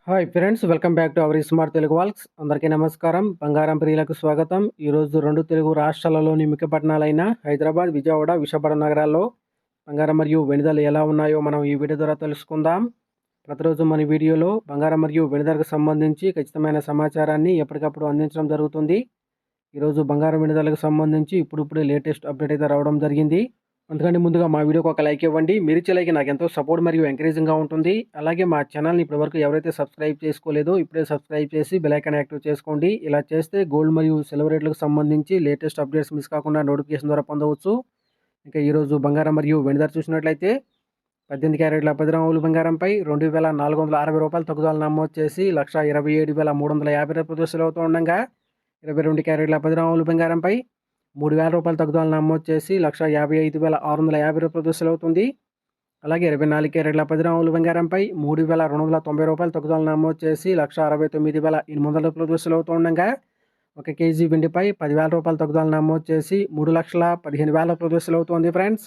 Hi friends, welcome back to our smart Telugu walks. అందరికీ నమస్కారం. బంగారం ప్రియులకు స్వాగతం. ఈరోజు రెండు తెలుగు రాష్ట్రాలలోని ముఖ్య పట్టణాలైన హైదరాబాద్, విజయవాడ, విశాఖపట్నం నగరాల్లో బంగారం మరియు వెండి ధరలు ఎలా ఉన్నాయో మనం ఈ వీడియో ద్వారా తెలుసుకుందాం. ప్రతిరోజు మన వీడియోలో బంగారం మరియు వెండి ధరకు సంబంధించి ఖచ్చితమైన సమాచారాన్ని ఎప్పటికప్పుడు అందించడం జరుగుతుంది. ఈరోజు బంగారం వెండి ధరలకు సంబంధించి ఇప్పుడిప్పుడే లేటెస్ట్ అప్డేట్ అయితే రావడం జరిగింది. అందుకని ముందుగా మా వీడియోకి ఒక లైక్ ఇవ్వండి. మీరు ఇచ్చే లైక్ నాకు ఎంతో సపోర్ట్ మరియు ఎంకరేజింగ్గా ఉంటుంది. అలాగే మా ఛానల్ని ఇప్పటివరకు ఎవరైతే సబ్స్క్రైబ్ చేసుకోలేదో ఇప్పుడే సబ్స్క్రైబ్ చేసి బెల్ ఐకాన్ యాక్టివ్ చేసుకోండి. ఇలా చేస్తే గోల్డ్ మరియు సిల్వర్ రేట్లకు సంబంధించి లేటెస్ట్ అప్డేట్స్ మిస్ కాకుండా నోటిఫికేషన్ ద్వారా పొందవచ్చు. ఇంకా ఈరోజు బంగారం మరియు వెండి ధర చూసినట్లయితే 18 క్యారెట్ల 10 గ్రాముల బంగారంపై 2,460 రూపాయలు తగ్గుదల నమోదు చేసి 1,27,350 రూపాయలు అవుతూ ఉండగా 22 క్యారెట్ల 10 గ్రాముల బంగారంపై 3,000 రూపాయలు తగ్గుదల నమోదు చేసి 1,55,650 రూపాయలు అవుతుంది. అలాగే 24 క్యారెట్ల 10 గ్రాముల బంగారంపై 3,290 రూపాయలు తగ్గుదల నమోదు చేసి 1,69,800 రూపాయలు అవుతూ ఉండగా 1 కేజీ వెండిపై 10,000 రూపాయలు తగ్గుదల నమోదు చేసి 3,15,000 రూపాయలు అవుతుంది ఫ్రెండ్స్.